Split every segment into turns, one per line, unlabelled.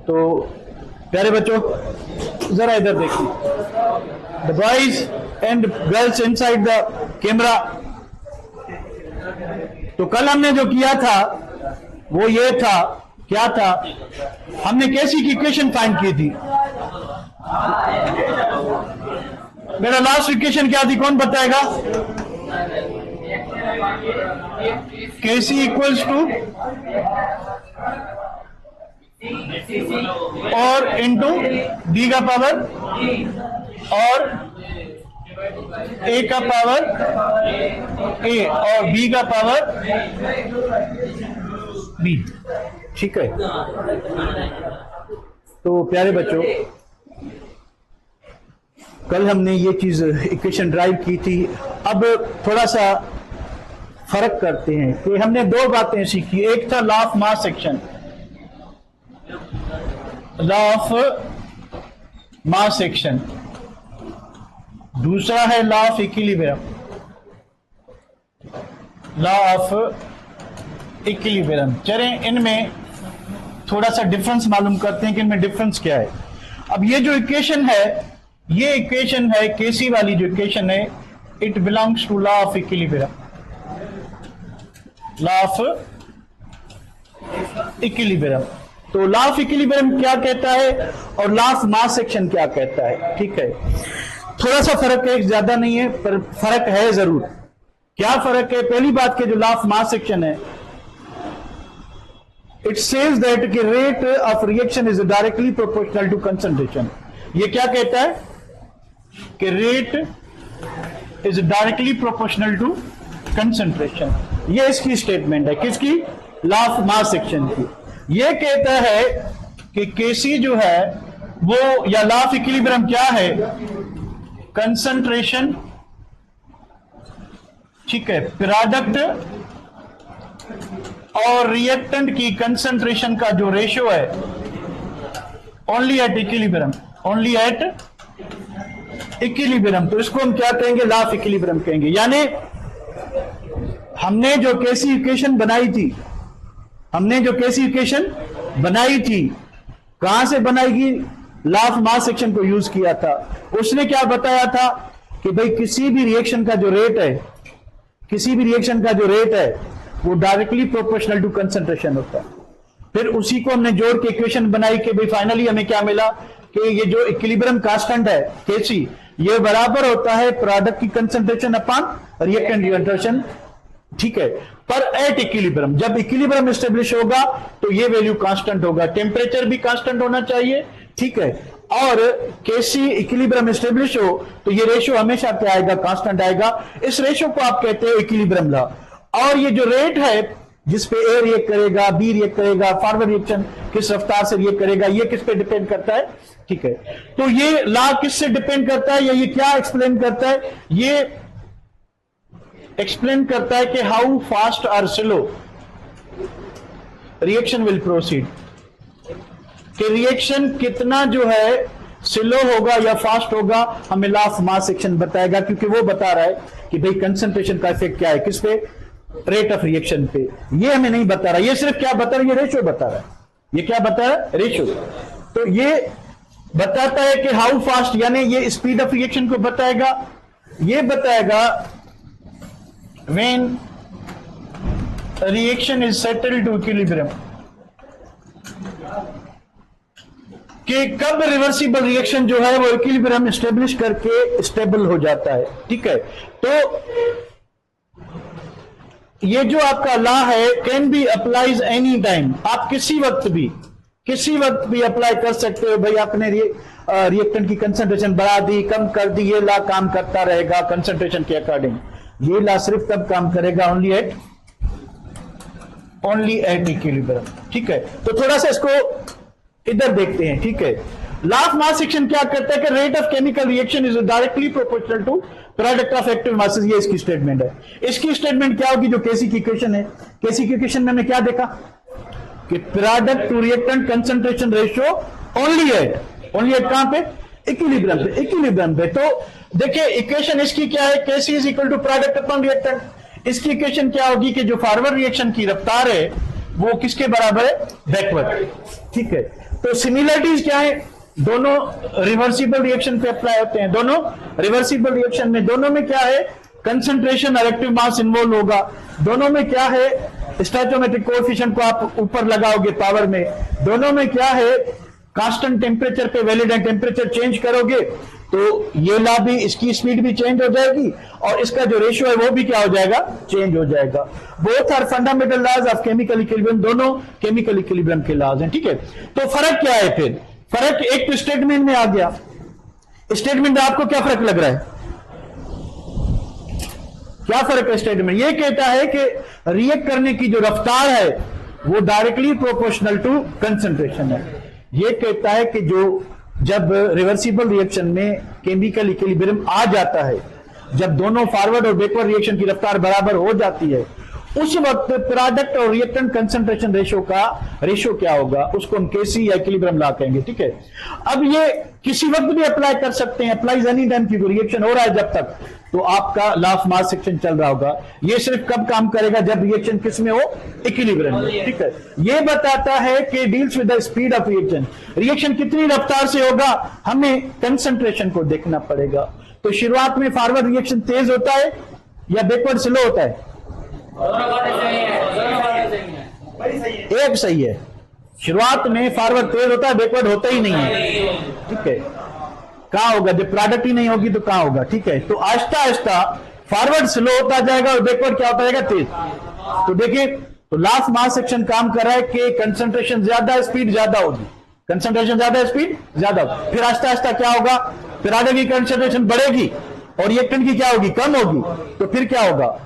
तो प्यारे बच्चों जरा इधर देखिए, the boys and girls inside the camera. तो कल हमने जो किया था वो ये था, क्या था, हमने कैसी की इक्वेशन फाइंड की थी। मेरा लास्ट इक्वेशन क्या थी, कौन बताएगा? केसी इक्वल्स टू और इंटू डी का पावर और ए का पावर ए और बी का पावर बी। ठीक है। तो प्यारे बच्चों, कल हमने ये चीज इक्वेशन ड्राइव की थी। अब थोड़ा सा फर्क करते हैं कि हमने दो बातें सीखी। एक था law of mass section, law of mass section, दूसरा है law of equilibrium, law of equilibrium. चलें इनमें थोड़ा सा डिफरेंस मालूम करते हैं कि इनमें डिफरेंस क्या है। अब ये जो इक्वेशन है, ये इक्वेशन है केसी वाली जो इक्वेशन है, it belongs to law of equilibrium, law of equilibrium. तो लॉ ऑफ इक्विलिब्रियम क्या कहता है और लॉ ऑफ मास सेक्शन क्या कहता है। ठीक है, थोड़ा सा फर्क है, ज्यादा नहीं है पर फर्क है जरूर। क्या फर्क है? पहली बात के जो लॉ ऑफ मास सेक्शन है, इट सेज दैट कि rate of reaction is directly proportional to concentration. ये क्या कहता है कि rate is directly proportional to concentration. ये इसकी स्टेटमेंट है, किसकी? लॉ ऑफ मास सेक्शन की। ये कहता है कि केसी जो है वो, या लॉ ऑफ इक्विलिब्रियम क्या है? कंसंट्रेशन, ठीक है, प्रोडक्ट और रिएक्टेंट की कंसंट्रेशन का जो रेशियो है, only at equilibrium, only at equilibrium. तो इसको हम क्या कहेंगे? लॉ ऑफ इक्विलिब्रियम कहेंगे। यानी हमने जो केसी इक्वेशन बनाई थी, हमने जो केसी इक्वेशन बनाई थी, कहां से बनाएगी? लॉ ऑफ मास सेक्शन को यूज किया था। उसने क्या बताया था कि भाई किसी भी रिएक्शन का जो रेट है, किसी भी रिएक्शन का जो रेट है वो डायरेक्टली प्रोपोर्शनल टू कंसंट्रेशन होता है। फिर उसी को हमने जोड़ के इक्वेशन बनाई कि भाई फाइनली हमें क्या मिला कि ये जो इक्विलिब्रियम कांस्टेंट है केसी, ये बराबर होता है प्रोडक्ट की कंसंट्रेशन अपॉन रिएक्टेंट कंसंट्रेशन। ठीक है, पर एट इक्विलिब्रियम, जब इक्विलिब्रियम एस्टेब्लिश होगा तो ये वैल्यू कांस्टेंट होगा, टेम्परेचर भी कांस्टेंट होना चाहिए। ठीक है, और केसी इक्विलिब्रियम एस्टेब्लिश हो तो ये रेशियो हमेशा क्या आएगा? कांस्टेंट आएगा। इस रेशियो को आप कहते हैं इक्विलिब्रियम लॉ। और ये जो रेट है जिसपे ए रिएक्ट करेगा, बी रिएक्ट करेगा, फॉरवर्ड रिएक्शन किस रफ्तार से रिएक्ट करेगा, ये किस पे डिपेंड करता है? ठीक है, तो ये लॉ किससे डिपेंड करता है या ये क्या एक्सप्लेन करता है? ये एक्सप्लेन करता है कि हाउ फास्ट और स्लो रिएक्शन विल प्रोसीड, कि रिएक्शन कितना जो है स्लो होगा या फास्ट होगा, हमें लॉ ऑफ मास सेक्शन बताएगा, क्योंकि वो बता रहा है कि भाई कंसंट्रेशन का इफेक्ट क्या है, किस पे? रेट ऑफ रिएक्शन पे। ये हमें नहीं बता रहा, ये सिर्फ क्या बता रहा है? ये रेशियो बता रहा है। ये क्या बता रहा है? रेशियो। तो ये बताता है कि हाउ फास्ट, यानी ये स्पीड ऑफ रिएक्शन को बताएगा। ये बताएगा when reaction is settled to equilibrium, कि कब रिवर्सिबल रिएक्शन जो है वो इक्विलिब्रियम एस्टेब्लिश करके स्टेबल हो जाता है। ठीक है, तो ये जो आपका लॉ है can be applies any time, आप किसी वक्त भी अप्लाई कर सकते हो। भाई आपने रिएक्टेंट की कंसंट्रेशन बढ़ा दी, कम कर दी, ये लॉ काम करता रहेगा कंसंट्रेशन के अकॉर्डिंग। ये लॉ सिर्फ तब काम करेगा ओनली एट इक्विलिब्रियम। ठीक है, तो थोड़ा सा इसको इधर देखते हैं। ठीक है, लॉ ऑफ मास सेक्शन क्या करता है कि rate of chemical reaction is directly proportional to product of active masses. ये इसकी स्टेटमेंट है। इसकी स्टेटमेंट क्या होगी? जो केसी की इक्वेशन है, केसी की इक्वेशन में हमने क्या देखा कि product to reactant concentration ratio only at कहां पे? इक्विलिब्रियम पे, इक्विलिब्रियम पे। तो देखिए इक्वेशन इसकी क्या है? KC is equal to product upon reactant. इसकी इक्वेशन क्या होगी कि जो फॉरवर्ड रिएक्शन की रफ्तार है वो किसके बराबर है? बैकवर्ड। ठीक है, तो सिमिलरिटीज क्या है? दोनों रिवर्सिबल रिएक्शन पे अप्लाई होते हैं। दोनों रिवर्सिबल रिएक्शन में, दोनों में क्या है? कंसंट्रेशन और एक्टिव मास इन्वॉल्व होगा। दोनों में क्या है? स्टोइकोमेट्रिक कोएफिशिएंट को आप ऊपर लगाओगे पावर में। दोनों में क्या है? कांस्टेंट टेम्परेचर पे वैलिड एंड टेम्परेचर चेंज करोगे तो ये ला भी, इसकी स्पीड भी चेंज हो जाएगी और इसका जो रेशियो है वो भी क्या हो जाएगा? चेंज हो जाएगा। Both are fundamental laws of chemical equilibrium, दोनों केमिकल इक्विलिब्रियम के लॉज हैं। ठीक है, तो फर्क क्या है फिर? फर्क एक तो स्टेटमेंट में आ गया। स्टेटमेंट में आपको क्या फर्क लग रहा है? क्या फर्क है स्टेटमेंट? ये कहता है कि रिएक्ट करने की जो रफ्तार है वो डायरेक्टली प्रोपोर्शनल टू कंसंट्रेशन है। ये कहता है कि जो जब रिवर्सिबल रिएक्शन में केमिकल इक्विलिब्रियम आ जाता है, जब दोनों फॉरवर्ड और बैकवर्ड रिएक्शन की रफ्तार बराबर हो जाती है, उस वक्त प्रोडक्ट और रिएक्टेंट कंसंट्रेशन रेशियो क्या होगा? उसको हम केसी या इक्विलिब्रियम लॉ कहेंगे। ठीक है, अब ये किसी वक्त भी अप्लाई कर सकते हैं, अप्लाइज एनी टाइम, क्योंकि रिएक्शन हो रहा है जब तक, तो आपका लॉ ऑफ मास सेक्शन चल रहा होगा। ये सिर्फ कब काम करेगा? जब रिएक्शन किस में हो? इक्विलिब्रियम में। ठीक है, ये बताता है कि deals with the speed of reaction, reaction कितनी रफ्तार से होगा, हमें कंसंट्रेशन को देखना पड़ेगा। तो शुरुआत में फॉरवर्ड रिएक्शन तेज होता है या बैकवर्ड स्लो होता है? एक सही है, शुरुआत में फॉरवर्ड तेज होता है, बैकवर्ड होता ही नहीं है। ठीक है, कहां होगा? जब प्रोडक्ट ही नहीं होगी तो कहां होगा? ठीक है, तो आहिस्ता आहिस्ता फॉरवर्ड स्लो होता जाएगा और बैकवर्ड क्या होता जाएगा? तेज। तो देखिए, तो लॉ ऑफ मास सेक्शन काम कर रहा है कि कंसंट्रेशन ज्यादा है, स्पीड ज्यादा होगी, कंसंट्रेशन ज्यादा है, स्पीड ज्यादा होगी। फिर आहिस्ता आहिस्ता क्या होगा? प्रोडक्ट की कंसंट्रेशन बढ़ेगी और रिएक्टेंट की क्या होगी? कम होगी। तो फिर क्या होगा?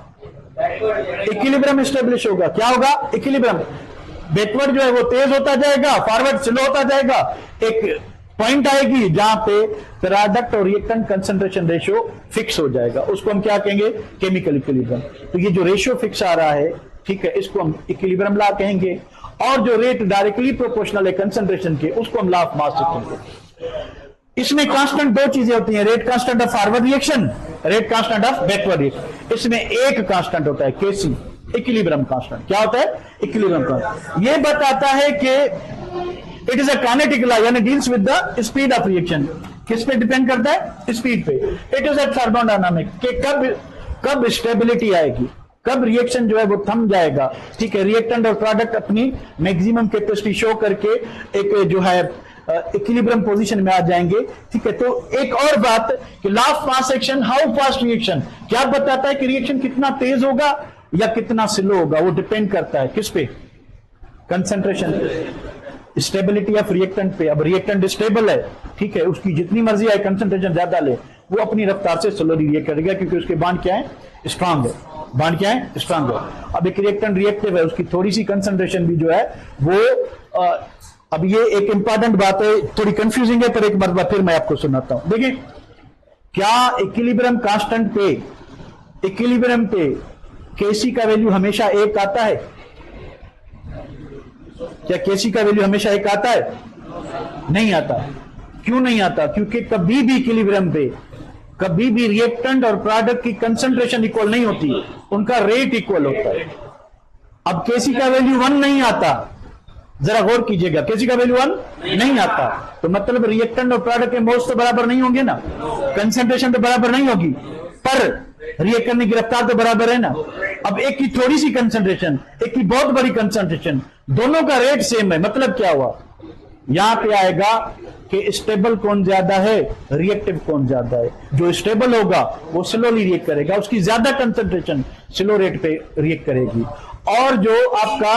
इक्विलिब्रियम एस्टेब्लिश होगा। क्या होगा? इक्विलिब्रियम। बैकवर्ड जो है वो तेज होता जाएगा, फॉरवर्ड स्लो होता जाएगा। एक पॉइंट आएगी जहां पे प्रोडक्ट और रिएक्टेंट कंसंट्रेशन रेशियो फिक्स हो जाएगा, उसको हम क्या कहेंगे? Chemical equilibrium. तो ये जो रेशियो फिक्स आ रहा है, ठीक है, इसको हम इक्विलिब्रियम लॉ कहेंगे। और जो रेट डायरेक्टली प्रोपोर्शनल है कंसंट्रेशन के, उसको हम लॉ ऑफ मास कहेंगे। इसमें कांस्टेंट दो चीजें होती हैं, rate constant of forward reaction, rate constant of backward reaction. इसमें एक कांस्टेंट होता है केसी, इक्विलिब्रियम कांस्टेंट। क्या होता है? Equilibrium constant. ये बताता है कि it is a kinetic law, यानी deals with the speed of reaction. किस पे डिपेंड करता है? स्पीड पे। इट इज अ थर्मोडायनामिक, कि कब स्टेबिलिटी आएगी, कब रिएक्शन जो है वो थम जाएगा। ठीक है, रिएक्टेंट और प्रोडक्ट अपनी मैक्सिमम कैपेसिटी शो करके एक जो है इक्विलिब्रियम पोजीशन में आ जाएंगे। ठीक है, तो एक और बात कि law of mass section, how fast reaction, क्या बताता है कि रिएक्शन कितना तेज होगा या कितना स्लो होगा? वो डिपेंड करता है किस पे? कंसंट्रेशन, स्टेबिलिटी ऑफ रिएक्टेंट पे। अब रिएक्टेंट स्टेबल है, ठीक है, उसकी जितनी मर्जी आए, कंसंट्रेशन ज्यादा ले, वो अपनी रफ्तार से स्लो रिएक्ट करेगा, क्योंकि उसके बॉन्ड क्या है? स्ट्रांग है। बॉन्ड क्या है? स्ट्रांग है। अब एक रिएक्टेंट रिएक्टिव है, उसकी थोड़ी सी कंसंट्रेशन भी जो है वो अब ये एक इंपॉर्टेंट बात है, थोड़ी कंफ्यूजिंग है, पर एक बार फिर मैं आपको सुनाता हूं। देखिए, क्या इक्विलिब्रियम कांस्टेंट पे, इक्विलिब्रियम पे केसी का वैल्यू हमेशा एक आता है? क्या केसी का वैल्यू हमेशा एक आता है? नहीं आता। क्यों नहीं आता? क्योंकि कभी भी इक्विलिब्रियम पे कभी भी रिएक्टेंट और प्रोडक्ट की कंसंट्रेशन इक्वल नहीं होती, उनका रेट इक्वल होता है। अब केसी का वैल्यू 1 नहीं आता, जरा गौर कीजिएगा, केसी का वैल्यू 1 नहीं आता, तो मतलब रिएक्टेंट और प्रोडक्ट के मोल्स तो बराबर नहीं होंगे ना, कंसंट्रेशन तो बराबर नहीं होगी, पर रिएक्ट करने की रफ्तार तो बराबर है ना। अब एक की थोड़ी सी कंसंट्रेशन, एक की बहुत बड़ी कंसंट्रेशन, दोनों का रेट सेम है, मतलब क्या हुआ? यहां पे आएगा कि स्टेबल कौन ज्यादा है, रिएक्टिव कौन ज्यादा है। जो स्टेबल होगा वो स्लोली रिएक्ट करेगा, उसकी ज्यादा कंसंट्रेशन स्लो रेट पे रिएक्ट करेगी। और जो आपका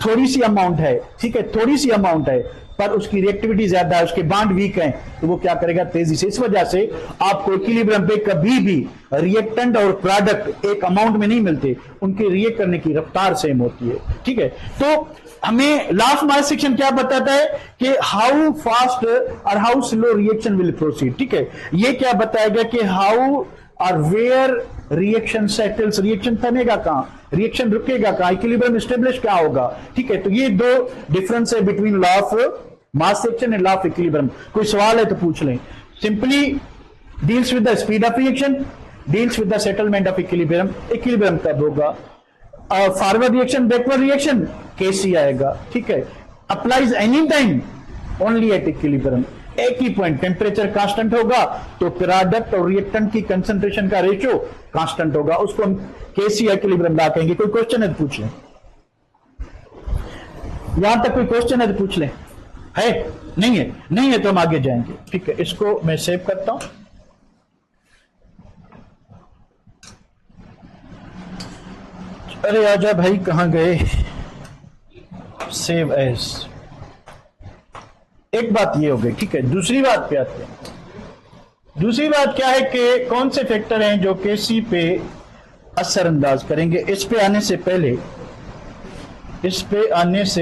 थोड़ी सी अमाउंट है, ठीक है, थोड़ी सी अमाउंट है पर उसकी रिएक्टिविटी ज्यादा है, उसके बॉन्ड वीक हैं, तो वो क्या करेगा? तेजी से। इस वजह से आपको इक्विलिब्रियम पे कभी भी रिएक्टेंट और प्रोडक्ट एक अमाउंट में नहीं मिलते, उनके रिएक्ट करने की रफ्तार सेम होती है। ठीक है, तो हमें लॉ ऑफ मास सेक्शन क्या बताता है कि हाउ फास्ट और how slow reaction will proceed. ठीक है, ये क्या बताएगा कि हाउ और वेयर रिएक्शन सेटल्स, रिएक्शन थमेगा कहां, रिएक्शन रुकेगा कहां, इक्विलिब्रियम एस्टेब्लिश क्या होगा। ठीक है, तो ये दो डिफरेंस है between law of mass section and law of equilibrium. कोई सवाल है तो पूछ लें। Simply deals with the speed of reaction, deals with the settlement of equilibrium. Equilibrium कब होगा? फॉरवर्ड रिएक्शन, बैकवर्ड रिएक्शन, केसी आएगा, ठीक है। Applies any time only at equilibrium, एक ही पॉइंट टेम्परेचर कांस्टेंट होगा तो प्रोडक्ट और रिएक्टेंट की कंसंट्रेशन का रेशियो कांस्टेंट होगा, उसको हम केसी इक्विलिब्रियम लॉ कहेंगे। कोई क्वेश्चन है तो पूछ लें, यहां तक कोई क्वेश्चन है तो पूछ लें। है नहीं है? नहीं है तो हम आगे जाएंगे, ठीक है। इसको मैं सेव करता हूं। अरे आजा भाई, कहां गए? सेव एज। एक बात ये हो गई, ठीक है। दूसरी बात पे आते हैं। दूसरी बात क्या है कि कौन से फैक्टर हैं जो केसी पे असरअंदाज करेंगे। इस पे आने से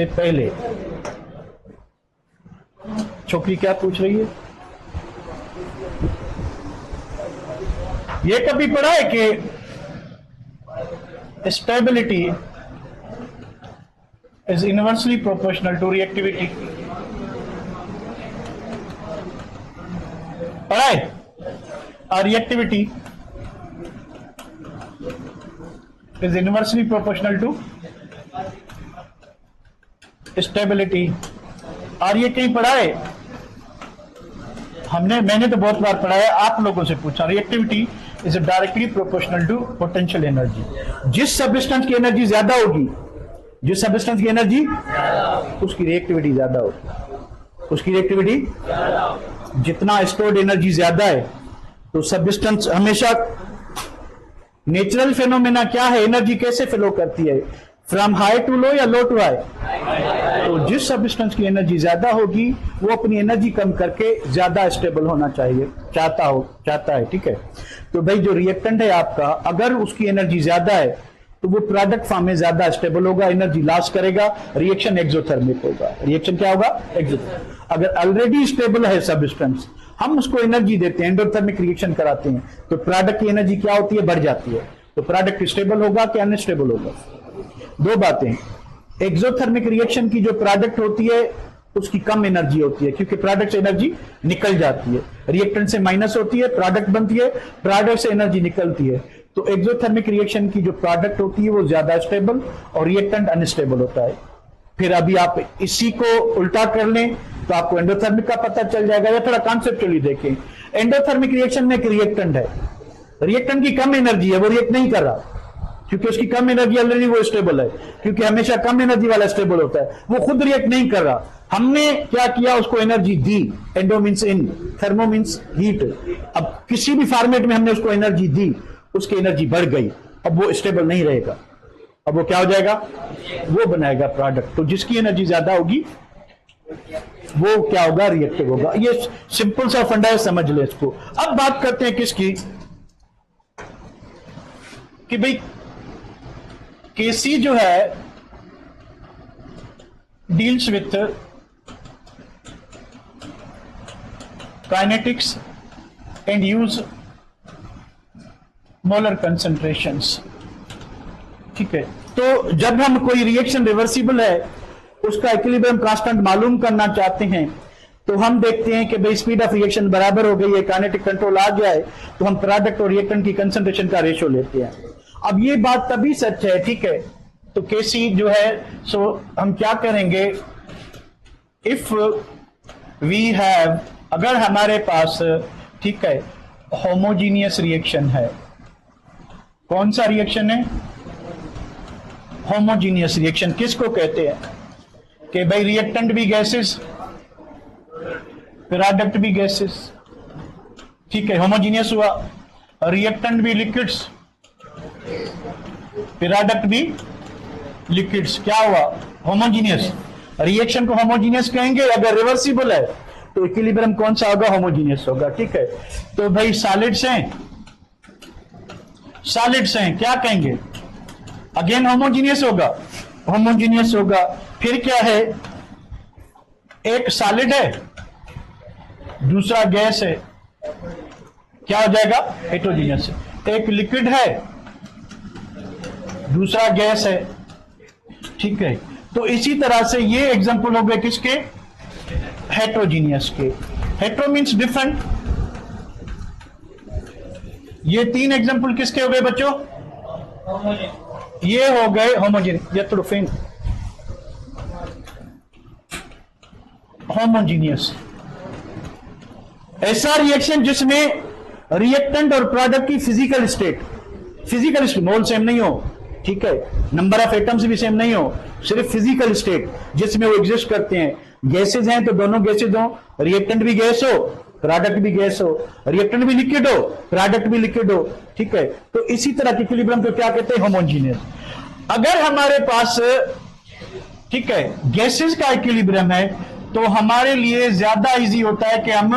पहले छोकरी क्या पूछ रही है? ये कभी पढ़ा है कि stability is inversely proportional to reactivity? पढ़ा है? और reactivity is inversely proportional to stability. और ये कहीं पढ़ा है? मैंने तो बहुत बार पढ़ा है, आप लोगों से पूछा। Reactivity is directly proportional to potential energy. जिस सब्सटेंस की एनर्जी ज्यादा होगी, जिस सब्सटेंस की एनर्जी, उसकी रिएक्टिविटी ज्यादा होगी। उसकी रिएक्टिविटी, जितना स्टोर्ड एनर्जी ज्यादा है तो सब्सटेंस हमेशा, नेचुरल फेनोमेना क्या है, एनर्जी कैसे फ्लो करती है, फ्रॉम हाई टू लो या लो टू हाई। तो जिस सब्सटेंस की एनर्जी ज्यादा होगी वो अपनी एनर्जी कम करके ज्यादा स्टेबल होना चाहिए, चाहता है, ठीक है। तो भाई जो रिएक्टेंट है आपका, अगर उसकी एनर्जी ज्यादा है तो वो प्रोडक्ट फॉर्म में ज्यादा स्टेबल होगा, एनर्जी लॉस करेगा, रिएक्शन एक्सोथर्मिक होगा। रिएक्शन क्या होगा? एक्सोथर्मिक। अगर ऑलरेडी स्टेबल है सब्सटेंस, हम उसको एनर्जी देते हैं, एंडोथर्मिक रिएक्शन कराते हैं, तो प्रोडक्ट की एनर्जी क्या होती है? बढ़ जाती है। तो प्रोडक्ट स्टेबल होगा कि अनस्टेबल होगा? दो बातें। एक्सोथर्मिक रिएक्शन की जो प्रोडक्ट होती है उसकी कम एनर्जी होती है, क्योंकि प्रोडक्ट से एनर्जी निकल जाती है। रिएक्टेंट से माइनस होती है, प्रोडक्ट बनती है, प्रोडक्ट से एनर्जी निकलती है। तो एक्सोथर्मिक रिएक्शन की जो प्रोडक्ट होती है वो ज्यादा स्टेबल और रिएक्टेंट अनस्टेबल होता है। फिर अभी आप इसी को उल्टा कर लें तो आपको एंडोथर्मिक का पता चल जाएगा। या थोड़ा कॉन्सेप्चुअली देखें, एंडोथर्मिक रिएक्शन में एक रिएक्टेंट है, रिएक्टेंट की कम एनर्जी है, वो रिएक्ट नहीं कर रहा क्योंकि उसकी कम एनर्जी ऑलरेडी, वो स्टेबल है, क्योंकि हमेशा कम एनर्जी वाला स्टेबल होता है। वो खुद रिएक्ट नहीं कर रहा, हमने क्या किया, उसको energy the. Endo means in, thermo means heat. अब किसी भी फॉर्मेट में हमने उसको एनर्जी दी, उसकी एनर्जी बढ़ गई, अब वो स्टेबल नहीं रहेगा, अब वो क्या हो जाएगा? वो बनाएगा प्रोडक्ट। तो जिसकी एनर्जी ज्यादा होगी वो क्या होगा? रिएक्टिव होगा। ये सिंपल सा फंडा है, समझ ले इसको। अब बात करते हैं किसकी, कि भाई केसी जो है deals with kinetics and use molar concentrations, ठीक है। तो जब हम कोई रिएक्शन रिवर्सिबल है, उसका इक्विलिब्रियम कांस्टेंट मालूम करना चाहते हैं, तो हम देखते हैं कि भाई स्पीड ऑफ रिएक्शन बराबर हो गई है, काइनेटिक कंट्रोल आ गया है, तो हम प्रोडक्ट और रिएक्टेंट की कंसंट्रेशन का रेशियो लेते हैं। अब ये बात तभी सच है, ठीक है। तो केसी जो है, सो हम क्या करेंगे, इफ वी हैव, अगर हमारे पास, ठीक है, होमोजीनियस रिएक्शन है। कौन सा रिएक्शन है? होमोजीनियस रिएक्शन किसको कहते हैं? कि भाई रिएक्टेंट भी गैसेस, प्रोडक्ट भी गैसेस, ठीक है, होमोजीनियस हुआ। रिएक्टेंट भी लिक्विड्स, प्रोडक्ट भी लिक्विड्स, क्या हुआ? होमोजीनियस। रिएक्शन को होमोजीनियस कहेंगे। अगर रिवर्सिबल है तो इक्विलिब्रियम कौन सा होगा? होमोजीनियस होगा, ठीक है। तो भाई सॉलिड्स हैं, सॉलिड्स हैं, क्या कहेंगे? अगेन होमोजीनियस होगा, होमोजीनियस होगा। फिर क्या है, एक सॉलिड है, दूसरा गैस है, क्या हो जाएगा? हेटेरोजीनियस। एक लिक्विड है, दूसरा गैस है, ठीक है। तो इसी तरह से ये एग्जांपल हो गए किसके? हेटेरोजीनियस के। Hetero means different. ये तीन एग्जांपल किसके हो गए बच्चों? ये हो गए होमोजीनियस, होमोजीनियस ऐसा रिएक्शन जिसमें रिएक्टेंट और प्रोडक्ट की फिजिकल स्टेट मोल सेम नहीं हो, ठीक है, नंबर ऑफ एटम्स भी सेम नहीं हो, सिर्फ फिजिकल स्टेट जिसमें वो एग्जिस्ट करते हैं। गैसेज हैं तो दोनों गैसेज हो, रिएक्टेंट भी गैस हो, प्रोडक्ट भी गैस हो, रिएक्टेंट भी लिक्विड हो, प्रोडक्ट भी लिक्विड हो, ठीक है। तो इसी तरह के इक्विलिब्रियम को क्या कहते हैं? होमोजीनियस। अगर हमारे पास, ठीक है, गैसेज का इक्विलिब्रियम है तो हमारे लिए ज्यादा इजी होता है कि हम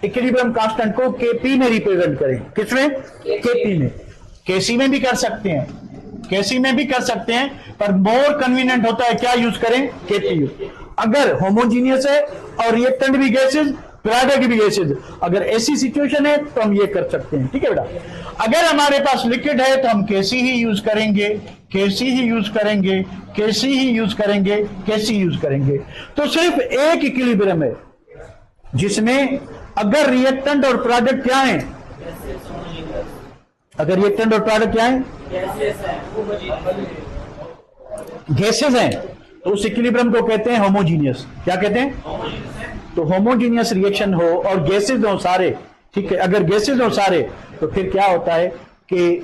इक्विलिब्रियम कांस्टेंट को Kp में रिप्रेजेंट करें। किसमें? Kp में। Kc में भी कर सकते हैं, Kc में भी कर सकते हैं, पर मोर कन्वीनियंट होता है क्या यूज करें? Kp। अगर होमोजीनियस है और रिएक्टेंट भी गैसेज, प्रोडक्ट भी गैसेज, अगर ऐसी सिचुएशन है तो हम ये कर सकते हैं, ठीक है बेटा। अगर हमारे पास लिक्विड है तो हम Kc ही यूज करेंगे, Kc ही यूज करेंगे, Kc ही यूज करेंगे, Kc यूज करेंगे। तो सिर्फ एक इक्विलिब्रियम है जिसमें अगर रिएक्टेंट और प्रोडक्ट क्या है, अगर रिएक्टेंट और प्रोडक्ट क्या है? गैसेस हैं, तो उस इक्विलिब्रियम को कहते हैं होमोजीनियस। क्या कहते हैं? तो होमोजीनियस रिएक्शन हो और गैसेज हो सारे, ठीक है, अगर गैसेज हो सारे तो फिर क्या होता है कि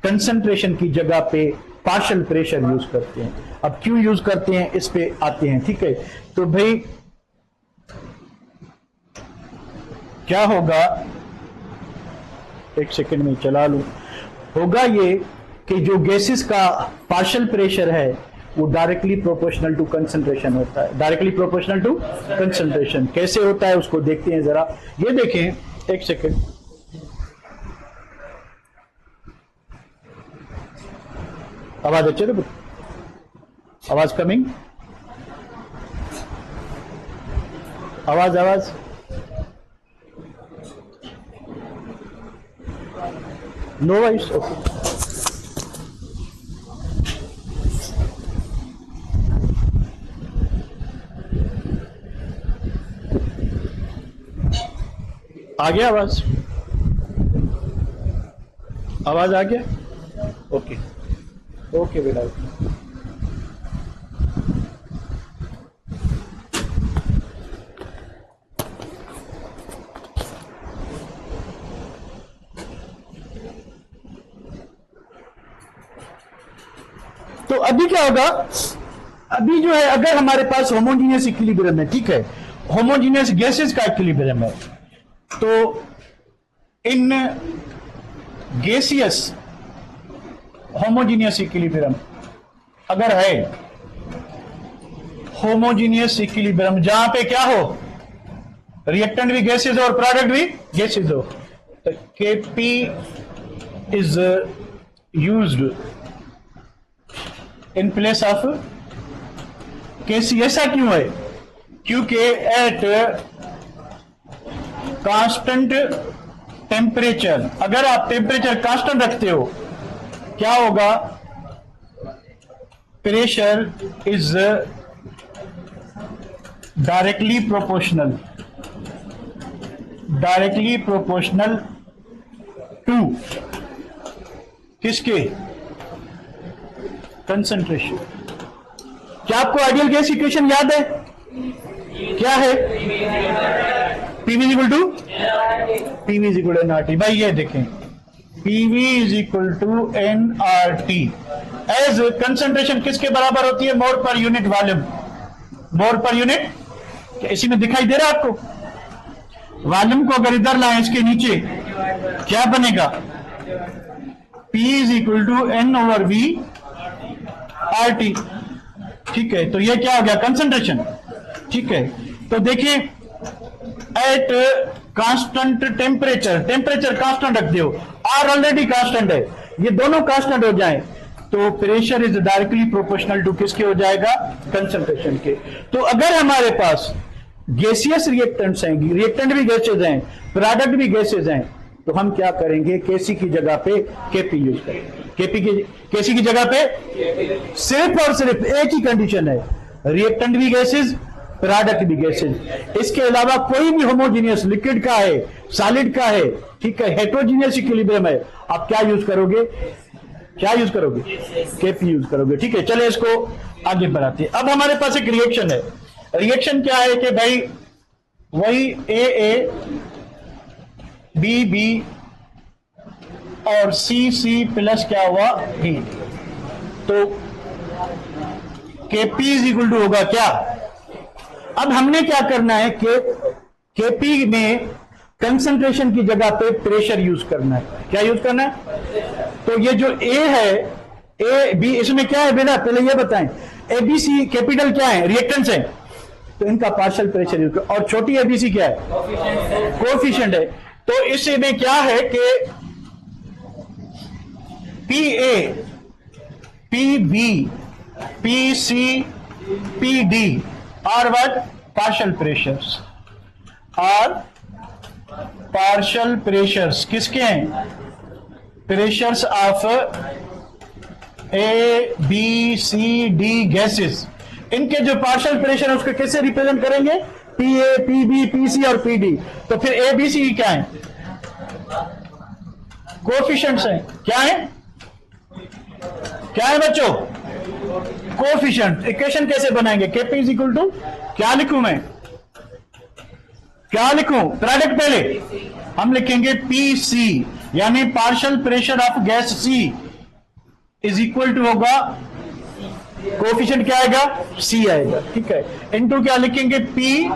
कंसंट्रेशन की जगह पे पार्शियल प्रेशर यूज करते हैं। अब क्यों यूज करते हैं इस पे आते हैं, ठीक है। तो भाई क्या होगा, एक सेकंड में चला लूं, होगा ये कि जो गैसेस का पार्शियल प्रेशर है वो डायरेक्टली प्रोपोर्शनल टू कंसंट्रेशन होता है। डायरेक्टली प्रोपोर्शनल टू कंसंट्रेशन कैसे होता है उसको देखते हैं जरा। ये देखें, एक सेकंड, आवाज अच्छे थे, आवाज कमिंग, आवाज आवाज नो वॉइस, ओके। आ गया आवाज, आवाज आ गया, ओके ओके बेटा। तो अभी क्या होगा, अभी जो है अगर हमारे पास होमोजीनियस इक्विलिब्रियम है, ठीक है, होमोजीनियस गैसेस का इक्विलिब्रियम है, तो इन गैसियस होमोजीनियस इक्विलिब्रियम अगर है, होमोजीनियस इक्विलिब्रियम जहां पे क्या हो, रिएक्टेंट भी गैसेज हो और प्रोडक्ट भी गैसेज हो, तो Kp is used in place of Kc। ऐसा क्यों है? क्योंकि एट कांस्टेंट टेम्परेचर, अगर आप टेम्परेचर कांस्टेंट रखते हो क्या होगा, pressure is directly proportional to किसके? कंसंट्रेशन। क्या आपको आइडियल गैस इक्वेशन याद है? क्या है? PV is equal to nRT। भाई ये देखें, PV is equal to nRT as concentration किसके बराबर होती है? मोल पर यूनिट वॉल्यूम, मोल पर यूनिट। इसी में दिखाई दे रहा है आपको? वॉल्यूम को अगर इधर लाएं इसके नीचे क्या बनेगा? P is equal to N/V RT, ठीक है। तो ये क्या हो गया? कंसंट्रेशन, ठीक है। तो देखिए एट कांस्टेंट टेम्परेचर कांस्टेंट रख दो, आर ऑलरेडी कांस्टेंट है, ये दोनों कांस्टेंट हो जाएं तो pressure is directly proportional to किसके हो जाएगा? कंसंट्रेशन के। तो अगर हमारे पास गैसियस रिएक्टेंट्स हैं, रिएक्टेंट भी गैसेज हैं, प्रोडक्ट भी गैसेज हैं, तो हम क्या करेंगे? Kc की जगह पे Kp यूज करेंगे। Kc की जगह पे सिर्फ और सिर्फ एक ही कंडीशन है, रिएक्टेंट भी गैसेज, प्रोडक्ट भी गैसेज। इसके अलावा कोई भी होमोजीनियस लिक्विड का है, सॉलिड का है, ठीक है, हेटेरोजीनियस इक्विलिब्रियम है, आप क्या यूज करोगे? क्या यूज करोगे? केपी यूज करोगे। ठीक है, चले इसको आगे बढ़ाते हैं। अब हमारे पास एक रिएक्शन है। रिएक्शन क्या है कि भाई वही ए बी बी और सी प्लस क्या हुआ डी, तो केपी इज इक्वल टू होगा क्या? अब हमने क्या करना है कि केपी में कंसंट्रेशन की जगह पे प्रेशर यूज करना है। क्या यूज करना है? तो ये जो ए है, ए बी, इसमें क्या है बेटा पहले ये बताएं। ए बी सी कैपिटल क्या है? रिएक्टेंट्स है, तो इनका पार्शियल प्रेशर यूज कर। और छोटी ए बी सी क्या है? कोएफिशिएंट है। तो इसमें क्या है कि P A, P B, P C, P D are what? Partial pressures. Are partial pressures किसके हैं? Pressures of A B C D gases. इनके जो पार्शियल प्रेशर है उसको कैसे रिप्रेजेंट करेंगे? P A, P B, P C और P D. तो फिर ए बी सी क्या है? कोएफिशिएंट्स हैं। क्या है? क्या है बच्चों? कोएफिशिएंट। इक्वेशन कैसे बनाएंगे? केपी इज इक्वल टू क्या लिखूं मैं? क्या लिखूं? प्रोडक्ट पहले हम लिखेंगे पी सी, यानी partial pressure of gas C is equal to होगा, कोएफिशिएंट क्या आएगा? सी आएगा। ठीक है, इनटू क्या लिखेंगे? पी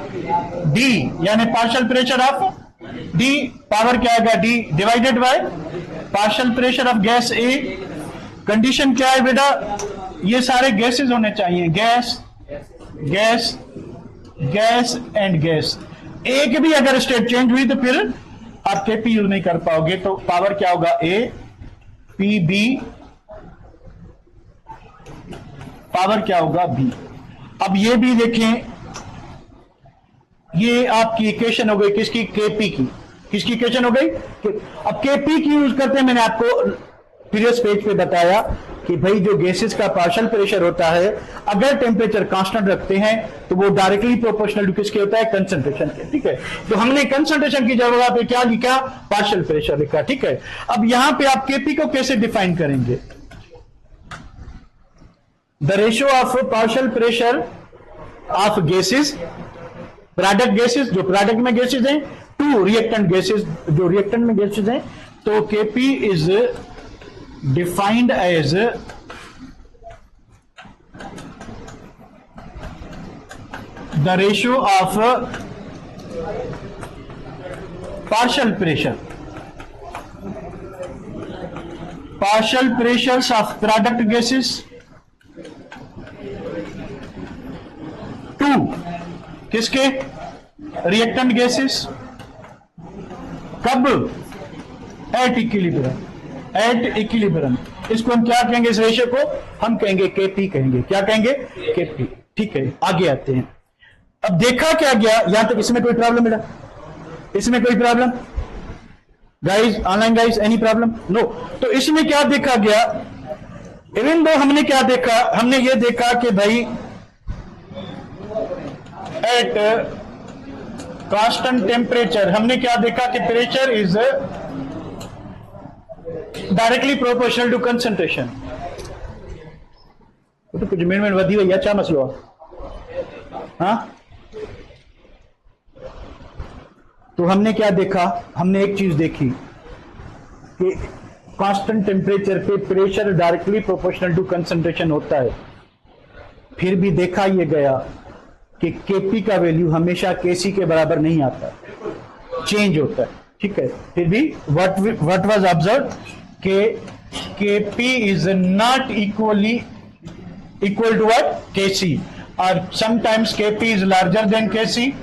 डी, यानी partial pressure of D, power क्या आएगा? D divided by partial pressure of gas A. Condition क्या है बेटा? ये सारे गैसेस होने चाहिए, gas gas gas and gas. एक भी अगर स्टेट चेंज हुई तो फिर आप केपी यूज नहीं कर पाओगे। तो पावर क्या होगा? ए पी बी, पावर क्या होगा? बी। अब ये भी देखें, ये आपकी इक्वेशन हो गई किसकी? केपी की। किसकी इक्वेशन हो गई? अब केपी की यूज करते हैं। मैंने आपको प्रीवियस पेज पे बताया कि भाई जो गैसेस का पार्शियल प्रेशर होता है, अगर टेम्परेचर कांस्टेंट रखते हैं तो वो डायरेक्टली प्रोपोर्शनल टू किसके होता है? कंसंट्रेशन के। ठीक है, तो हमने कंसंट्रेशन की जगह पे क्या लिखा? पार्शियल प्रेशर लिखा। ठीक है, अब यहां पे आप केपी को कैसे डिफाइन करेंगे? The ratio of partial pressure of gases, product gases जो प्रोडक्ट में गैसेस हैं, टू रिएक्टेंट गैसेस जो रिएक्टेंट में गैसेस हैं। तो KP is defined as the ratio of partial pressures of product gases to किसके? Reactant gases. कब? At equilibrium. At equilibrium. इसको हम क्या कहेंगे? इस रेशियो को हम कहेंगे केपी कहेंगे। क्या कहेंगे? केपी। ठीक है, आगे आते हैं। अब देखा क्या गया यहां तक? इसमें कोई प्रॉब्लम बेटा? इसमें कोई problem guys? Online guys, any problem? No. तो इसमें क्या देखा गया? इवन दो हमने क्या देखा? हमने ये देखा कि भाई एट कांस्टेंट टेम्परेचर हमने क्या देखा कि pressure is directly proportional to concentration. तो कुछ मिनट वधी हुई क्या मसलो? हाँ, तो हमने क्या देखा? हमने एक चीज देखी कि कांस्टेंट टेम्परेचर पे pressure directly proportional to concentration होता है। फिर भी देखा यह गया कि केपी का वैल्यू हमेशा केसी के बराबर नहीं आता, चेंज होता है। ठीक है, फिर भी व्हाट वाज ऑब्जर्व के KP is not equal to what? KC, or sometimes KP is larger than KC,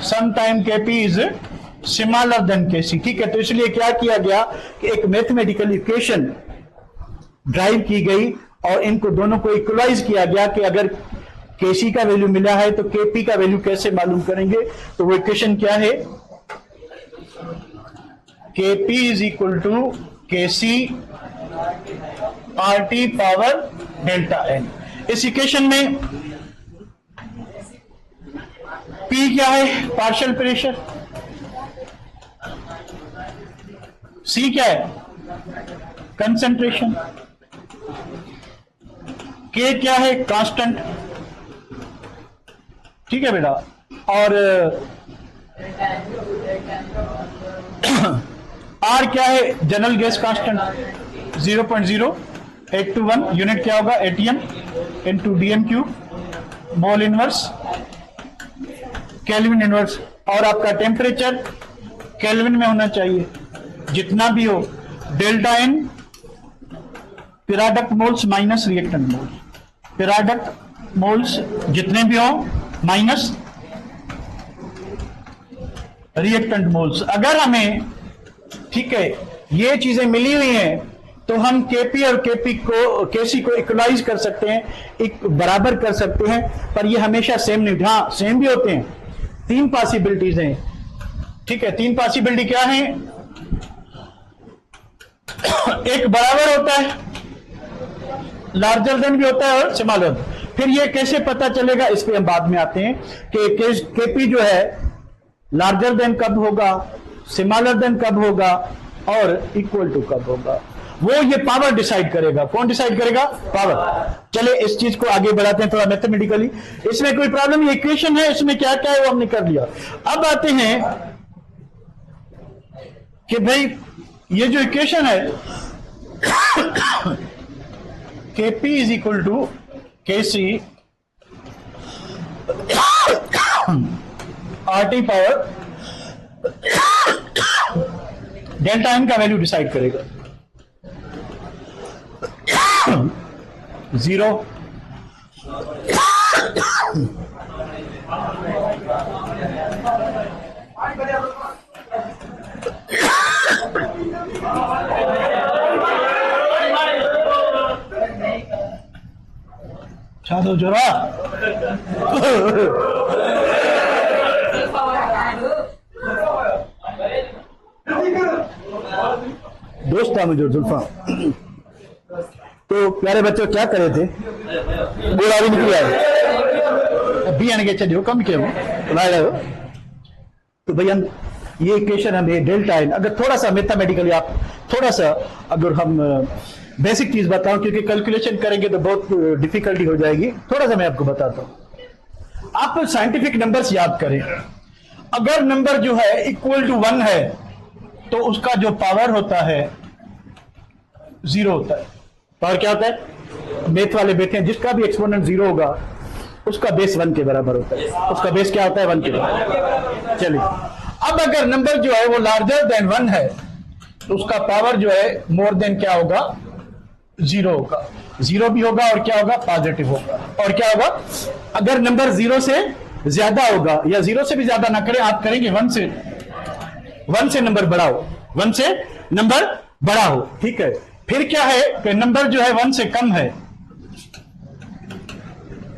sometimes KP is smaller than KC। ठीक है, तो इसलिए क्या किया गया कि एक मैथमेटिकल इक्वेशन ड्राइव की गई और इनको दोनों को इक्वलाइज किया गया कि अगर KC का वैल्यू मिला है तो KP का वैल्यू कैसे मालूम करेंगे? तो वो इक्वेशन क्या है? KP is equal to KC RT power delta N। इस इक्वेशन में P क्या है? Partial pressure. C क्या है? कंसंट्रेशन। K क्या है? कांस्टेंट, ठीक है बेटा। और R क्या है? जनरल गैस कांस्टेंट 0.0821, यूनिट क्या होगा? ATM into DM³ mole inverse kelvin inverse. और आपका टेम्परेचर केल्विन में होना चाहिए, जितना भी हो। Delta N product moles minus reactant moles, product moles जितने भी हो माइनस रिएक्टेंट मोल्स। अगर हमें, ठीक है, ये चीजें मिली हुई हैं तो हम Kp और Kc को इक्वलाइज कर सकते हैं, एक बराबर कर सकते हैं, पर ये हमेशा सेम नहीं। हाँ, सेम भी होते हैं। 3 पॉसिबिलिटीज हैं, ठीक है। 3 पॉसिबिलिटी क्या है? एक बराबर होता है, लार्जर देन भी होता है और स्मॉलर। फिर ये कैसे पता चलेगा, इस पे हम बाद में आते हैं कि Kp जो है लार्जर देन कब होगा, स्मॉलर देन कब होगा और इक्वल टू कब होगा, वो ये पावर डिसाइड करेगा। कौन डिसाइड करेगा? पावर। चले इस चीज को आगे बढ़ाते हैं थोड़ा मैथमेटिकली। इसमें कोई प्रॉब्लम, ये इक्वेशन है, इसमें क्या क्या है वो हमने कर लिया। अब आते हैं कि भाई ये जो इक्वेशन है Kp is equal to Kc RT power delta N का वैल्यू डिसाइड करेगा। 0 छातो जोरा दोस्त था मुझे जुल्फा। तो प्यारे बच्चों क्या करे थे, गोला भी निकल आए बी आने के चलिए कम किया वो। तो भैया ये इक्वेशन हमें डेल्टा N, अगर थोड़ा सा मैथमेटिकली आप थोड़ा सा, अगर हम बेसिक चीज बताऊं, क्योंकि कैलकुलेशन करेंगे तो बहुत डिफिकल्टी हो जाएगी, थोड़ा सा मैं आपको बताता हूं। आप साइंटिफिक नंबर्स याद करें। अगर नंबर जो है इक्वल टू 1 है तो उसका जो पावर होता है 0 होता है। पावर क्या होता है? मैथ वाले बैठे हैं, जिसका भी एक्सपोनेंट 0 होगा उसका बेस 1 के बराबर होता है। उसका बेस क्या होता है? 1 के बराबर। चलिए, अब अगर नंबर जो है वो लार्जर देन 1 है तो उसका पावर जो है मोर देन क्या होगा? 0 होगा। 0 भी होगा और क्या होगा? पॉजिटिव होगा। और क्या होगा? अगर नंबर 0 से ज्यादा होगा, या 0 से भी ज्यादा ना करें, आप करेंगे 1 से नंबर बड़ा हो, 1 से नंबर बड़ा हो, ठीक है। फिर क्या है कि नंबर जो है 1 से कम है।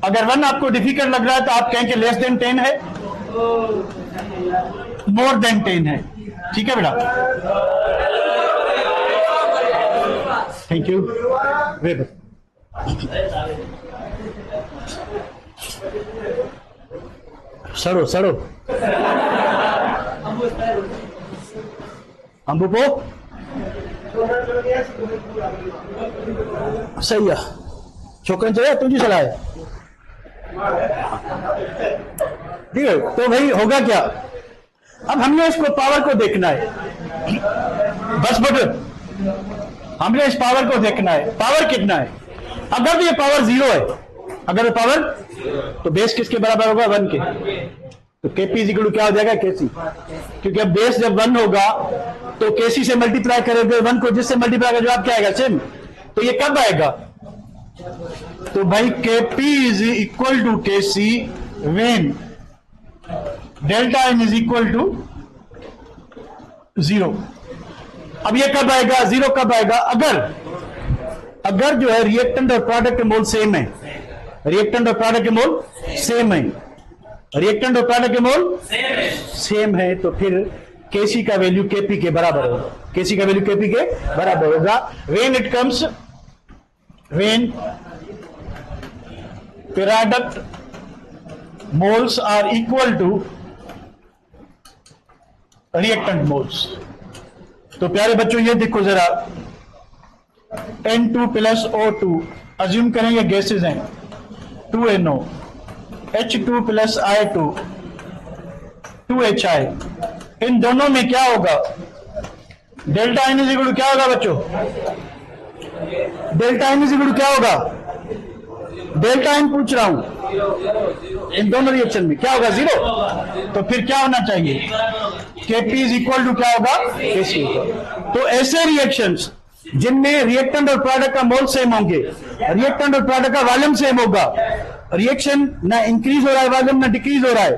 अगर 1 आपको डिफिकल्ट लग रहा है तो आप कहेंगे लेस देन 10 है, मोर देन 10 है, ठीक है बेटा। Thank you. सड़ो सड़ो अंबुपो सही है। छोकरन चाहिए तुझी सलाह है, ठीक है। तो भाई होगा क्या? अब हमने इसको पावर को देखना है, बस बट हमने इस पावर को देखना है। पावर कितना है? अगर ये पावर 0 है, अगर ये पावर, तो बेस किसके बराबर होगा? 1 के। तो Kp इज इक्वल टू क्या हो जाएगा? Kc। क्योंकि अब बेस जब 1 होगा तो Kc से मल्टीप्लाई करेंगे 1 को, जिससे मल्टीप्लाई का जवाब क्या आएगा? सेम। तो ये कब आएगा? तो भाई Kp is equal to Kc when delta N is equal to 0। अब ये कब आएगा? 0 कब आएगा? अगर जो है रिएक्टेंट और प्रोडक्ट मोल सेम है, रिएक्टेंट और प्रोडक्ट मोल सेम है, रिएक्टेंट और प्रोडक्ट मोल सेम है, तो फिर Kc का वैल्यू Kp के बराबर होगा। Kc का वैल्यू Kp के बराबर होगा when it comes, when product moles are equal to reactant moles. तो प्यारे बच्चों ये देखो जरा, N2 प्लस O2 अज्यूम करेंगे गैसेज हैं 2NO, H2 plus I2, 2HI, इन दोनों में क्या होगा? Delta N is equal to क्या होगा बच्चों? Delta N is equal to क्या होगा? डेल्टा N पूछ रहा हूं, इन दोनों रिएक्शन में क्या होगा? 0। तो फिर क्या होना चाहिए? Kp इज इक्वल टू क्या होगा? Kc होगा। तो ऐसे रिएक्शंस जिनमें रिएक्टेंट और प्रोडक्ट का मोल सेम होंगे, रिएक्टेंट और प्रोडक्ट का वॉल्यूम सेम होगा, रिएक्शन ना इंक्रीज हो रहा है वॉल्यूम ना डिक्रीज हो रहा है,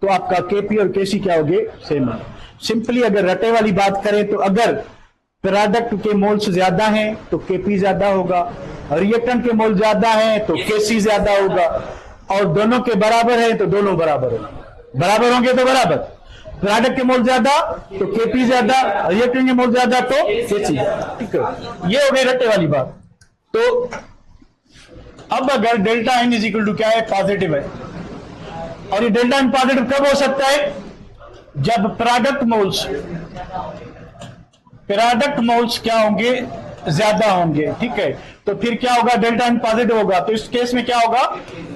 तो आपका Kp और Kc क्या होंगे? सेम होंगे। सिंपली अगर रटे वाली बात करें तो अगर प्रोडक्ट के मोल्स ज्यादा हैं तो Kp ज्यादा होगा, रिएक्टेंट के मोल ज्यादा हैं तो Kc ज्यादा होगा, और दोनों के बराबर है तो दोनों बराबर होंगे। बराबर होंगे तो बराबर, प्रोडक्ट के मोल ज्यादा तो Kp ज्यादा, रिएक्टेंट के मोल ज्यादा तो Kc। ठीक है, ये हो गई रट्टे वाली बात। तो अब अगर delta N is equal to क्या है? पॉजिटिव है, और ये डेल्टा N पॉजिटिव कब हो सकता है? जब प्रोडक्ट मोल्स क्या होंगे? ज्यादा होंगे। ठीक है, तो फिर क्या होगा? डेल्टा N पॉजिटिव होगा, तो इस केस में क्या होगा?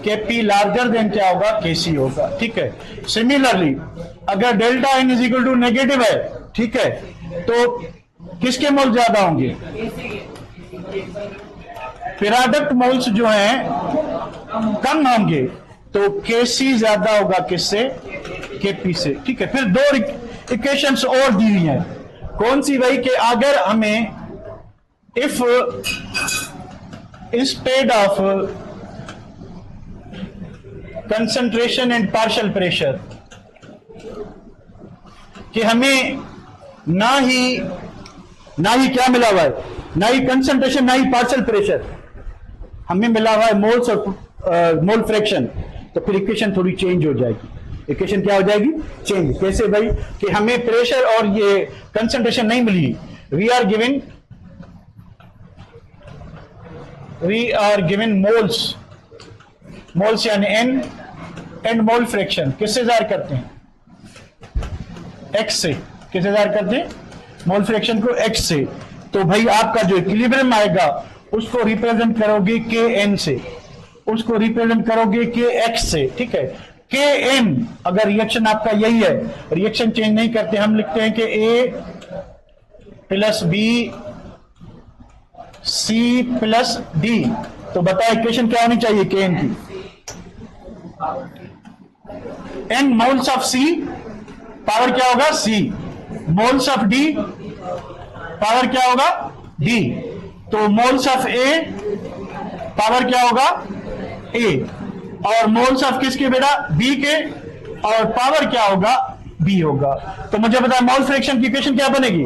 Kp लार्जर देन क्या होगा? Kc होगा। ठीक है, सिमिलरली अगर delta N is equal to negative है, ठीक है, तो किसके मोल ज्यादा होंगे? प्रोडक्ट मोल्स जो हैं कम होंगे, तो Kc ज्यादा होगा किससे? Kp से। ठीक है, फिर दो इक्वेशंस और दी हुई हैं। कौन सी? वही कि अगर हमें if instead of concentration and partial pressure, कि हमें ना ही क्या मिला हुआ है? ना ही कंसंट्रेशन ना ही पार्शियल प्रेशर, हमें मिला हुआ है मोल्स और मोल फ्रैक्शन, तो फिर इक्वेशन थोड़ी चेंज हो जाएगी। इक्वेशन क्या हो जाएगी? चेंज। कैसे भाई? कि हमें प्रेशर और ये कंसंट्रेशन नहीं मिली, वी आर गिवन मोल्स यानी N एंड मोल फ्रैक्शन किससे जार करते हैं? X से। किससे जार करते हैं? मोल फ्रैक्शन को X से। तो भाई आपका जो इक्विलिब्रियम आएगा उसको रिप्रेजेंट करोगे Kn से, उसको रिप्रेजेंट करोगे Kx से। ठीक है, Kn अगर रिएक्शन आपका यही है, रिएक्शन चेंज नहीं करते, हम लिखते हैं कि A plus B C plus D, तो बताए इक्वेशन क्या होनी चाहिए Kn की? N moles of C power क्या होगा? C, moles of D power क्या होगा? D, तो मोल्स ऑफ A पावर क्या होगा? A, और मोल्स ऑफ किसके बेटा? B के, और पावर क्या होगा? B होगा। तो मुझे बताया मोल फ्रैक्शन की इक्वेशन क्या बनेगी?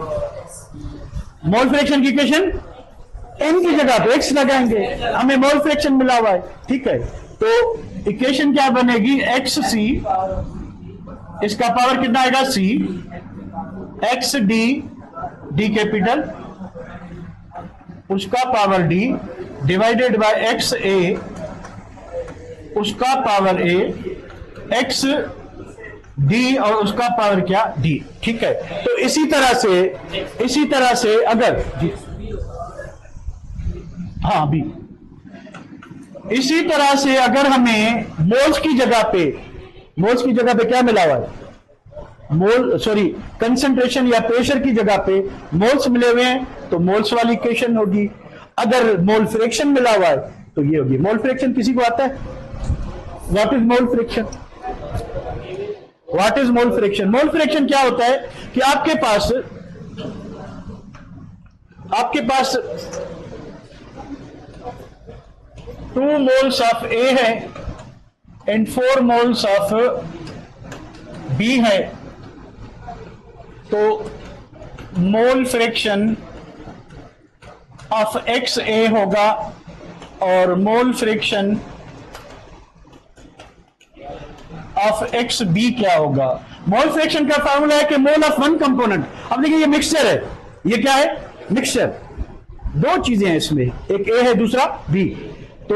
मोल फ्रैक्शन की इक्वेशन N की जगह पे X लगाएंगे, हमें मोल फ्रैक्शन मिला हुआ है। ठीक है, तो इक्वेशन क्या बनेगी? XC, इसका पावर कितना आएगा? C, XD, D कैपिटल, उसका power D divided by XA, उसका पावर A, X D और उसका पावर क्या? D। ठीक है, तो इसी तरह से अगर हाँ B, इसी तरह से अगर हमें मोल्स की जगह पे क्या मिला हुआ है? कंसंट्रेशन या प्रेशर की जगह पे मोल्स मिले हुए हैं, तो मोल्स वाली इक्वेशन होगी। अगर मोल फ्रैक्शन मिला हुआ है तो ये होगी। मोल फ्रैक्शन किसी को आता है? What is mole fraction? What is mole fraction? Mole fraction क्या होता है कि आपके पास 2 मोल्स ऑफ A है एंड 4 मोल्स ऑफ B है, तो मोल फ्रैक्शन ऑफ XA होगा और मोल फ्रैक्शन ऑफ XB क्या होगा? मोल फ्रैक्शन का फार्मूला है कि मोल ऑफ वन कंपोनेंट। अब देखिए ये मिक्सचर है, ये क्या है? मिक्सचर। दो चीजें हैं इसमें, एक A है दूसरा B, तो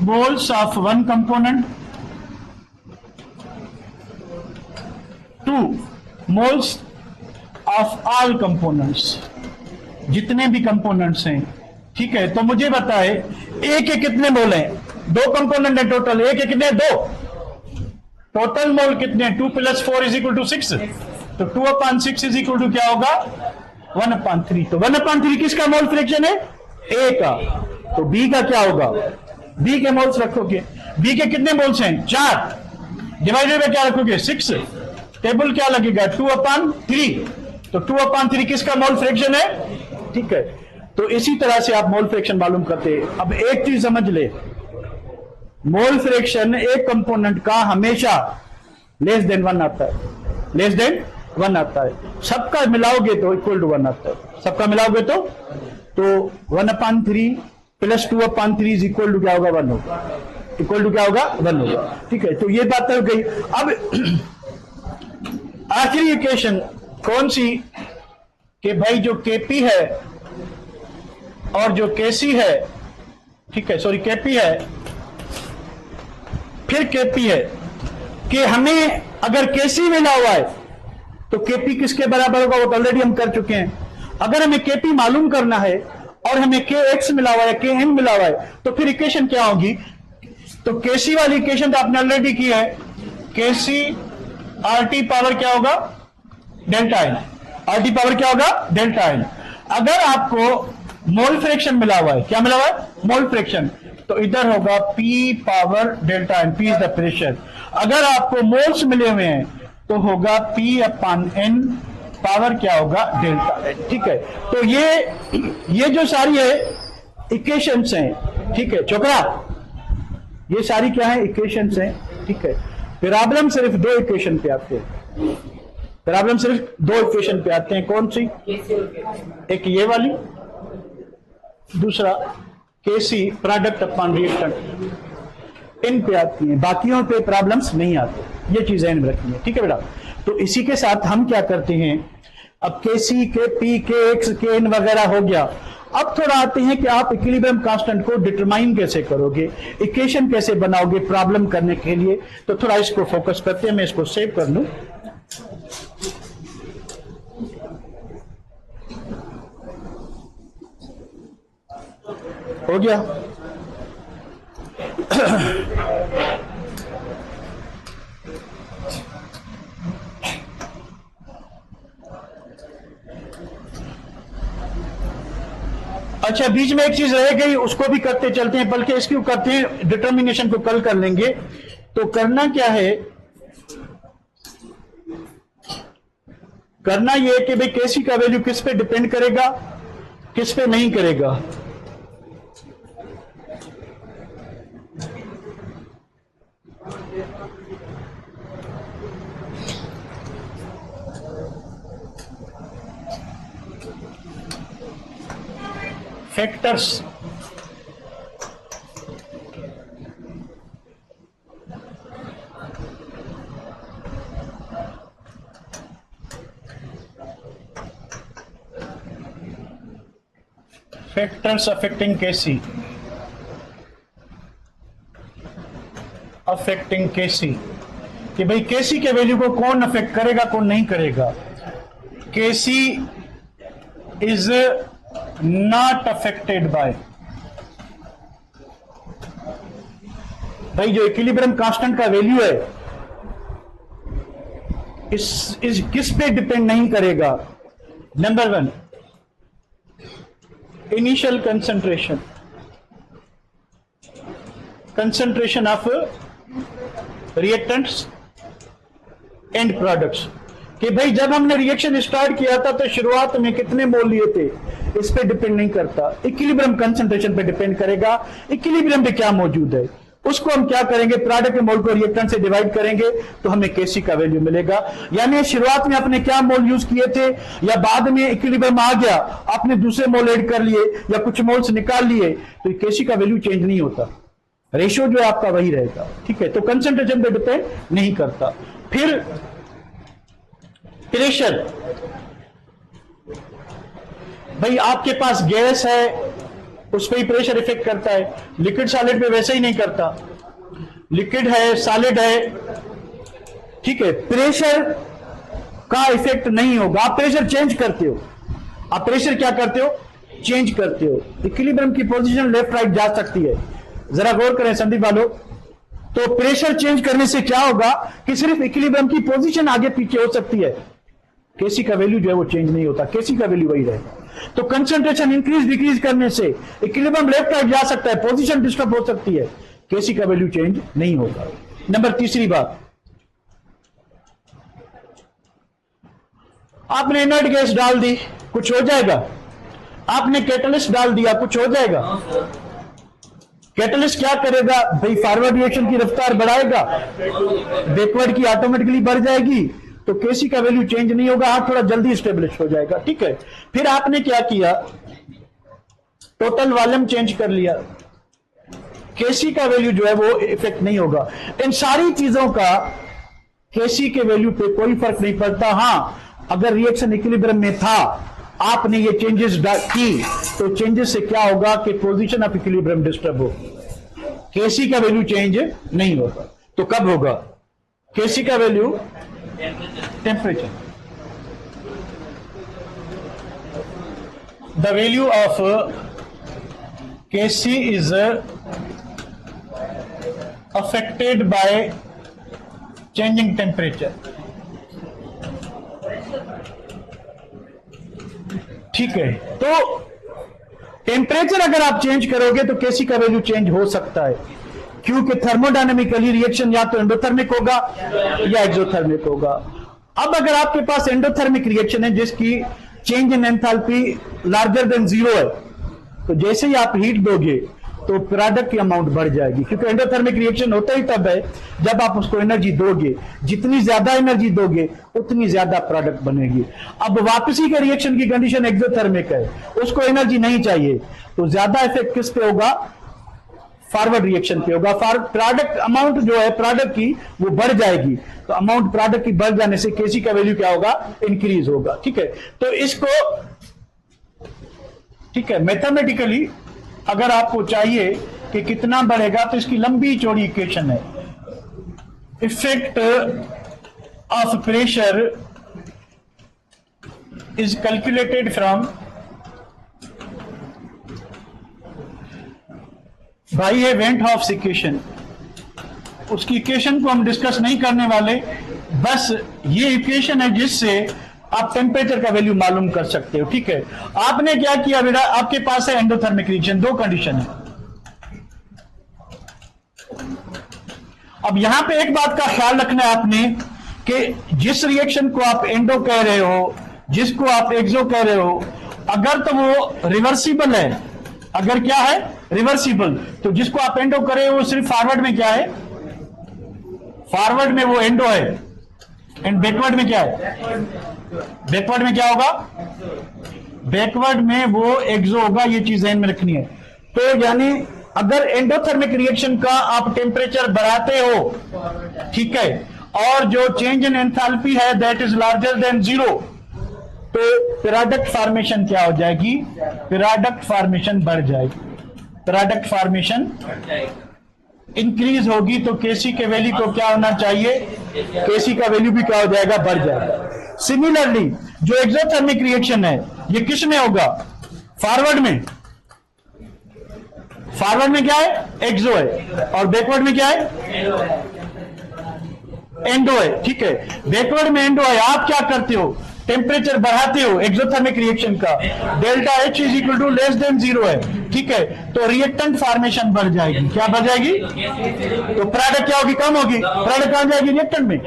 moles of one component two moles of all components जितने भी कंपोनेंट्स हैं, ठीक है, तो मुझे बताए ए के कितने मोल हैं? 2 कंपोनेंट है टोटल, ए के कितने? 2। टोटल मोल कितने? 2 + 4 = 6। तो 2/6 इज इक्वल टू क्या होगा? 1/3। तो 1/3 किसका मोल फ्रैक्शन है? ए का। तो बी का क्या होगा? बी के मोल्स रखोगे, बी के कितने मोल्स हैं? 4, डिवाइडेड बाय क्या रखोगे? 6। टेबल क्या लगेगा? 2/3। तो 2/3 किसका मोल फ्रैक्शन है? ठीक है, तो इसी तरह से आप मोल फ्रैक्शन मालूम करते हैं। अब एक चीज समझ ले, मोल फ्रैक्शन एक कंपोनेंट का हमेशा लेस देन 1 आता है, लेस देन 1 आता है। सबका मिलाओगे तो इक्वल टू 1 आता है, सबका मिलाओगे तो 1/3 + 2/3 इज इक्वल टू क्या होगा? 1 होगा। इक्वल टू क्या होगा? 1 होगा। ठीक है, तो ये बात हो गई। अब आखिरी इक्वेशन कौन सी? कि भाई जो केपी है और जो केसी है, ठीक है, सॉरी केपी है फिर केपी है, कि हमें अगर केसी मिला हुआ है तो केपी किसके बराबर होगा? वो ऑलरेडी हम कर चुके हैं। अगर हमें केपी मालूम करना है और हमें के एक्स मिला हुआ है, के एन मिला हुआ है, तो फिर इक्वेशन क्या होगी? तो केसी वाली इक्वेशन तो आपने ऑलरेडी की है, केसी आरटी पावर क्या होगा? Delta N. आरटी पावर क्या होगा? Delta N. अगर आपको मोल फ्रैक्शन मिला हुआ है, क्या मिला हुआ है? मोल फ्रैक्शन, तो इधर होगा P power delta N, P is the pressure. अगर आपको मोल्स मिले हुए हैं तो होगा P/N, पावर क्या होगा? Delta N. ठीक है, तो ये जो सारी है इक्वेशंस हैं, ठीक है छोकरा, ये सारी क्या है? इक्वेशंस हैं। ठीक है, प्रॉब्लम सिर्फ 2 इक्वेशन पे आते हैं, प्रॉब्लम सिर्फ 2 इक्वेशन पे आते हैं। कौन सी? एक ये वाली, दूसरा केसी प्रोडक्ट अपॉन रिएक्टेंट, इन पे आती हैं, बाकियों पे प्रॉब्लम्स नहीं आते। ये चीजें ध्यान में रखनी है। ठीक है बेटा, तो इसी के साथ हम क्या करते हैं, अब केसी, के पी, के एक्स, के एन वगैरह हो गया। अब थोड़ा आते हैं कि आप इक्विलिब्रियम कांस्टेंट को डिटरमाइन कैसे करोगे, इक्वेशन कैसे बनाओगे प्रॉब्लम करने के लिए। तो थोड़ा इसको फोकस करते हैं, मैं इसको सेव कर लूं। हो गया। अच्छा, बीच में एक चीज रह गई, उसको भी करते चलते हैं, बल्कि इसको करते हैं, डिटर्मिनेशन को कल कर लेंगे। तो करना क्या है, करना यह है कि भाई केसी का वैल्यू किस पे डिपेंड करेगा, किस पे नहीं करेगा। फैक्टर्स, फैक्टर्स अफेक्टिंग केसी, अफेक्टिंग केसी, कि भाई केसी के वैल्यू को कौन अफेक्ट करेगा, कौन नहीं करेगा। केसी इज नॉट अफेक्टेड बाय, भाई जो इक्विलिब्रियम कांस्टेंट का वैल्यू है इस किस पे डिपेंड नहीं करेगा। Number 1, initial concentration, concentration of reactants and products, कि भाई जब हमने रिएक्शन स्टार्ट किया था तो शुरुआत में कितने मोल लिए थे, इस पे डिपेंड नहीं करता। इक्विलिब्रियम कंसंट्रेशन पे डिपेंड करेगा, इक्विलिब्रियम पे क्या मौजूद है, उसको हम क्या करेंगे, प्रोडक्ट के मोल को रिएक्टेंट से डिवाइड करेंगे तो हमें केसी का वैल्यू मिलेगा। यानी शुरुआत में आपने क्या मोल यूज किए थे, या बाद में इक्विलिब्रियम आ गया आपने दूसरे मोल ऐड कर लिए या कुछ मोल्स निकाल लिए, तो केसी का वैल्यू चेंज नहीं होता, रेशियो जो है आपका वही रहेगा। ठीक है, तो कंसंट्रेशन पे डिपेंड नहीं करता। फिर प्रेशर, भाई आपके पास गैस है उस पर ही प्रेशर इफेक्ट करता है, लिक्विड सॉलिड पे वैसे ही नहीं करता, लिक्विड है सॉलिड है, ठीक है, प्रेशर का इफेक्ट नहीं होगा। आप प्रेशर चेंज करते हो, आप प्रेशर क्या करते हो, चेंज करते हो। इक्विलिब्रियम की पोजीशन लेफ्ट राइट जा सकती है। जरा गौर करें संदीप वालों, तो प्रेशर चेंज करने से क्या होगा कि सिर्फ इक्विलिब्रियम की पोजीशन आगे पीछे हो सकती है, केसी का वैल्यू जो है वो चेंज नहीं होता, केसी का वैल्यू वही रहेगा। तो कंसंट्रेशन इंक्रीज डिक्रीज करने से इक्विलिब्रियम लेफ्ट राइट जा सकता है, पोजीशन डिस्टर्ब हो सकती है, केसी का वैल्यू चेंज नहीं होगा। नंबर तीसरी बात, आपने इनर्ट गैस डाल दी, कुछ हो जाएगा। आपने कैटलिस्ट डाल दिया, कुछ हो जाएगा। कैटलिस्ट क्या करेगा भाई, फॉरवर्ड रिएक्शन की रफ्तार बढ़ाएगा, बैकवर्ड की ऑटोमेटिकली बढ़ जाएगी, तो केसी का वैल्यू चेंज नहीं होगा, हाथ थोड़ा जल्दी स्टेब्लिश हो जाएगा। ठीक है, फिर आपने क्या किया, टोटल वॉल्यूम चेंज कर लिया, केसी का वैल्यू जो है वो इफेक्ट नहीं होगा। इन सारी चीजों का केसी के वैल्यू पे कोई फर्क नहीं पड़ता। हां, अगर रिएक्शन इक्विलिब्रियम में था, आपने ये चेंजेस की, तो चेंजेस से क्या होगा कि पोजीशन ऑफ इक्विलिब्रियम डिस्टर्ब हो, केसी का वैल्यू चेंज नहीं होगा। तो कब होगा केसी का value, temperature. The value of KC is affected by changing temperature. ठीक है, तो टेम्परेचर अगर आप चेंज करोगे तो केसी का वैल्यू चेंज हो सकता है, क्योंकि थर्मोडायनेमिकली रिएक्शन या तो एंडोथर्मिक होगा या एक्सोथर्मिक होगा। अब अगर आपके पास एंडोथर्मिक रिएक्शन है जिसकी change in enthalpy larger than 0 है, तो जैसे ही आप हीट दोगे तो प्रोडक्ट की अमाउंट बढ़ जाएगी, क्योंकि एंडोथर्मिक रिएक्शन होता ही तब है जब आप उसको एनर्जी दोगे, जितनी ज्यादा एनर्जी दोगे उतनी ज्यादा प्रोडक्ट बनेगी। अब वापसी के रिएक्शन की कंडीशन एक्सोथर्मिक है, उसको एनर्जी नहीं चाहिए, तो ज्यादा इफेक्ट किस पे होगा, फॉरवर्ड रिएक्शन पे होगा। प्रोडक्ट अमाउंट जो है प्रोडक्ट की वो बढ़ जाएगी, तो अमाउंट प्रोडक्ट की बढ़ जाने से केसी का वैल्यू क्या होगा, इंक्रीज होगा। ठीक है, तो इसको ठीक है मैथमेटिकली अगर आपको चाहिए कि कितना बढ़ेगा तो इसकी लंबी चौड़ी इक्वेशन है। Effect of pressure is calculated from, भाई है वेंट हॉफ्स इक्वेशन, उसकी इक्वेशन को हम डिस्कस नहीं करने वाले, बस ये इक्वेशन है जिससे आप टेम्परेचर का वैल्यू मालूम कर सकते हो। ठीक है, आपने क्या किया बेटा, आपके पास है एंडोथर्मिक रिएक्शन, दो कंडीशन है। अब यहां पे एक बात का ख्याल रखना है आपने कि जिस रिएक्शन को आप एंडो कह रहे हो, जिसको आप एक्सो कह रहे हो, अगर तो वो रिवर्सिबल है, अगर क्या है रिवर्सिबल, तो जिसको आप एंडो कर रहे हो वो सिर्फ फॉरवर्ड में क्या है, फॉरवर्ड में वो एंडो है, एंड बैकवर्ड में क्या है, बैकवर्ड में क्या होगा, बैकवर्ड में वो एक्सो होगा। ये चीज ध्यान में रखनी है। तो यानी अगर एंडोथर्मिक रिएक्शन का आप टेम्परेचर बढ़ाते हो, ठीक है, और जो चेंज इन एंथैल्पी है दैट इज लार्जर देन 0, तो प्रोडक्ट फॉर्मेशन क्या हो जाएगी, प्रोडक्ट फॉर्मेशन बढ़ जाएगी, प्रोडक्ट फॉर्मेशन इंक्रीज होगी। तो केसी के वैल्यू को क्या होना चाहिए, केसी का वैल्यू भी क्या हो जाएगा, बढ़ जाएगा। सिमिलरली जो एक्सोथर्मिक रिएक्शन है ये किस में होगा, फॉरवर्ड में, फॉरवर्ड में क्या है, एक्सो है, और बैकवर्ड में क्या है, एंडो है। ठीक है, बैकवर्ड में एंडो है, आप क्या करते हो, टेम्परेचर बढ़ाते हो एक्सोथर्मिक रिएक्शन का, delta H is equal to less than 0 है। ठीक है, तो रिएक्टेंट फॉर्मेशन बढ़ जाएगी, क्या बढ़ जाएगी, तो प्रोडक्ट क्या होगी, कम होगी, प्रोडक्ट कहां जाएगी, रिएक्टेंट में,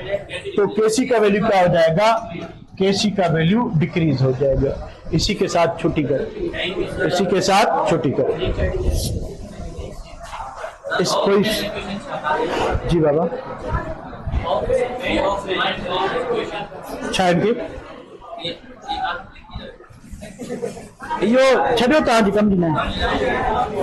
तो केसी का वैल्यू क्या हो जाएगा, केसी का वैल्यू डिक्रीज हो जाएगा। इसी के साथ छुट्टी करें, इसी के साथ छुट्टी करें। इस कोई जी बाबा छाड़ के यो छो, तव्हांजी कम ॾींदा आहिनि।